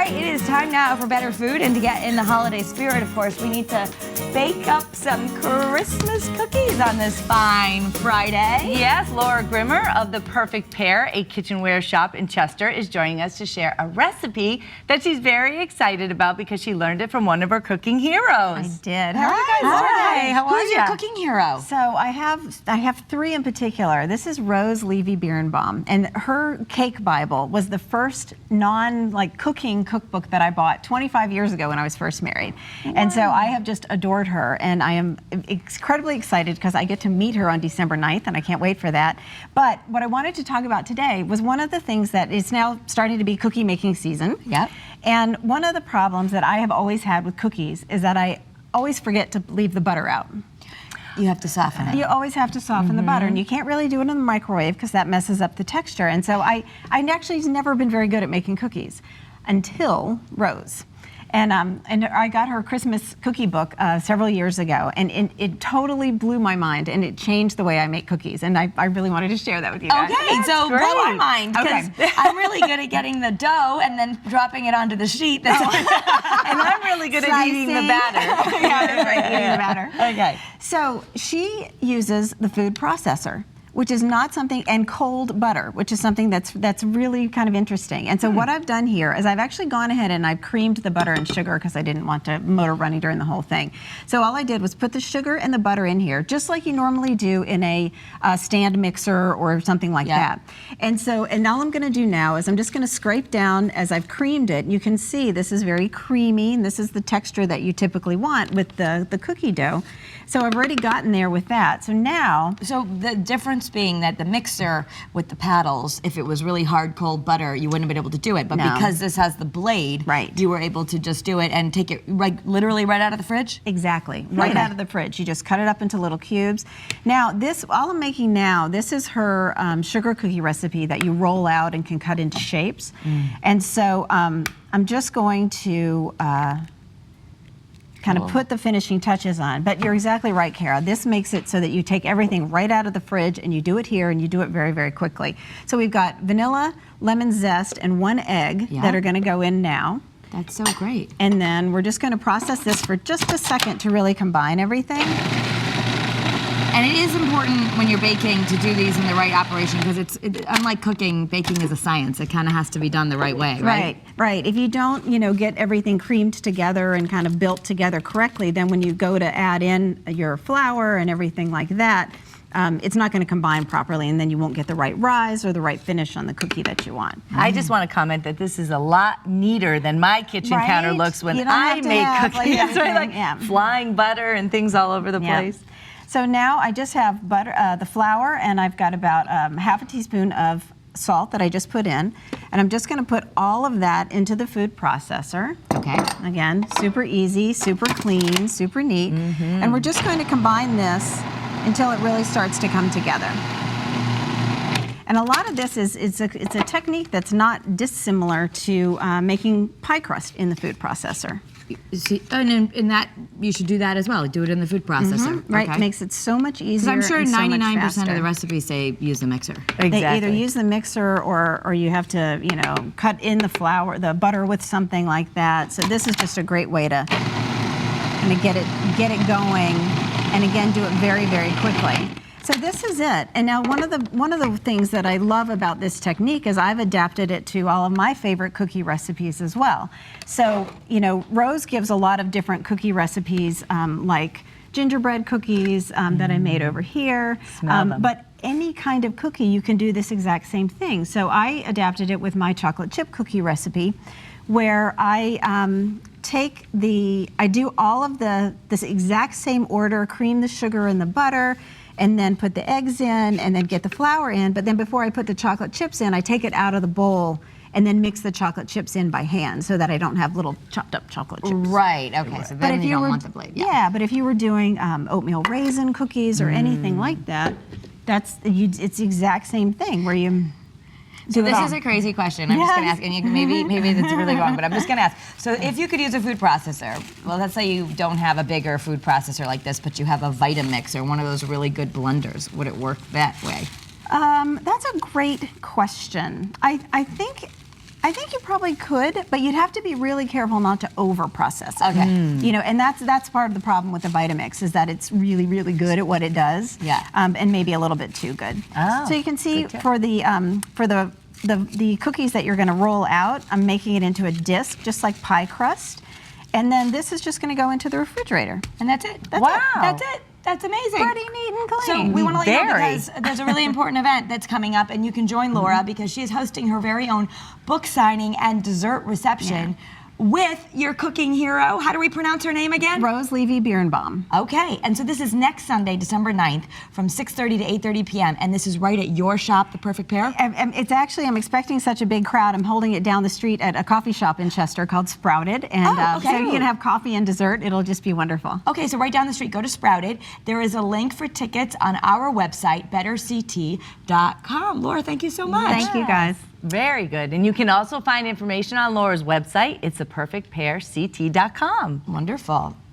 right, it is time now for better food, and to get in the holiday spirit, of course, we need to bake up some Christmas cookies on this fine Friday. Yes, Laura Grimmer of the Perfect Pear, a kitchenware shop in Chester, is joining us to share a recipe that she's very excited about because she learned it from one of her cooking heroes. I did. How are you guys Hi. How are Who's you? your cooking hero? So I have three in particular. This is Rose Levy Birnbaum, and her cake Bible was the first cooking cookbook that I bought 25 years ago when I was first married. Wow. And so I have just adored her, and I am incredibly excited because I get to meet her on December 9th, and I can't wait for that. But what I wanted to talk about today was one of the things that is now starting to be cookie making season. Yep. And one of the problems that I have always had with cookies is that I always forget to leave the butter out. You have to soften it. You always have to soften the butter, and you can't really do it in the microwave because that messes up the texture. And so I actually have never been very good at making cookies until Rose. And I got her Christmas cookie book several years ago, and it totally blew my mind, and it changed the way I make cookies. And I really wanted to share that with you guys. Okay, so great. blow our mind, because Okay. I'm really good at getting the dough and then dropping it onto the sheet. That's And I'm really good at eating the batter. Yeah, that's right, eating the batter. Okay. So she uses the food processor, which is not something, and cold butter, which is something that's really kind of interesting. And so what I've done here is I've actually gone ahead and I've creamed the butter and sugar because I didn't want the motor running during the whole thing. So all I did was put the sugar and the butter in here, just like you normally do in a stand mixer or something like that. And all I'm gonna do now is I'm just gonna scrape down as I've creamed it. You can see this is very creamy, and this is the texture that you typically want with the cookie dough. So I've already gotten there with that. So now, So the difference being that the mixer with the paddles, if it was really hard cold butter, you wouldn't have been able to do it. But No. because this has the blade, Right. you were able to just do it and take it literally right out of the fridge? exactly, right out of the fridge. You just cut it up into little cubes. Now all I'm making now, this is her sugar cookie recipe that you roll out and can cut into shapes. And so I'm just going to kind of put the finishing touches on. But you're exactly right, Kara. This makes it so that you take everything right out of the fridge and you do it here, and you do it very, very quickly. So we've got vanilla, lemon zest, and 1 egg that are gonna go in now. That's so great. And then we're just gonna process this for just a second to really combine everything. And it is important when you're baking to do these in the right operation, because unlike cooking, baking is a science. It kind of has to be done the right way, right? Right. If you don't, get everything creamed together and kind of built together correctly, then when you go to add in your flour and everything like that, it's not going to combine properly, and then you won't get the right rise or the right finish on the cookie that you want. I just want to comment that this is a lot neater than my kitchen Right? counter looks when You don't I have to make have, cookies. like, Right? everything, Flying butter and things all over the Yeah. place. So now I just have butter, the flour, and I've got about half a teaspoon of salt that I just put in, and I'm just going to put all of that into the food processor. Okay. Again, super easy, super clean, super neat, and we're just going to combine this until it really starts to come together. And a lot of this it's a technique that's not dissimilar to making pie crust in the food processor. See, and in that, you should do that as well. Do it in the food processor. Right, Okay. makes it so much easier. I'm sure and so much 99% faster. of the recipes say use the mixer. They either use the mixer or you have to, cut in the butter with something like that. So this is just a great way to kind of get it going, and again, do it very, very quickly. So this is it. And now one of the things that I love about this technique is I've adapted it to all of my favorite cookie recipes as well. So, Rose gives a lot of different cookie recipes, like gingerbread cookies that I made over here. Smell them. But any kind of cookie, you can do this exact same thing. So I adapted it with my chocolate chip cookie recipe, where I do all of this exact same order, cream the sugar and the butter, and then put the eggs in, and then get the flour in. But then before I put the chocolate chips in, I take it out of the bowl and then mix the chocolate chips in by hand so that I don't have little chopped up chocolate chips. Right, okay, so then you don't want the blade. Yeah, but if you were doing oatmeal raisin cookies or anything like that, it's the exact same thing where you So this is a crazy question. I'm just going to ask, and maybe that's really wrong, but I'm just going to ask. So if you could use a food processor, well, let's say you don't have a bigger food processor like this, but you have a Vitamix or one of those really good blenders, would it work that way? That's a great question. I think I think you probably could, but you'd have to be really careful not to over-process it. Okay. You know, and that's part of the problem with the Vitamix is that it's really, really good at what it does. Yeah. And maybe a little bit too good. Oh, so you can see good tip. for the cookies that you're going to roll out, I'm making it into a disc, just like pie crust, and then this is just going to go into the refrigerator. And that's it. That's Wow. it. That's it. That's amazing. Pretty neat and clean. So we want to let you know Very. because there's a really important event that's coming up, and you can join Laura because she is hosting her very own book signing and dessert reception with your cooking hero. How do we pronounce her name again? Rose Levy Birnbaum. Okay, and so this is next Sunday, December 9th, from 6:30 to 8:30 p.m., and this is right at your shop, The Perfect Pear? And it's actually, I'm expecting such a big crowd. I'm holding it down the street at a coffee shop in Chester called Sprouted. And okay. so you can have coffee and dessert. It'll just be wonderful. Okay, so right down the street, go to Sprouted. There is a link for tickets on our website, betterct.com. Laura, thank you so much. Thank you, guys. Very good. And you can also find information on Laura's website. It's theperfectpairct.com. Wonderful.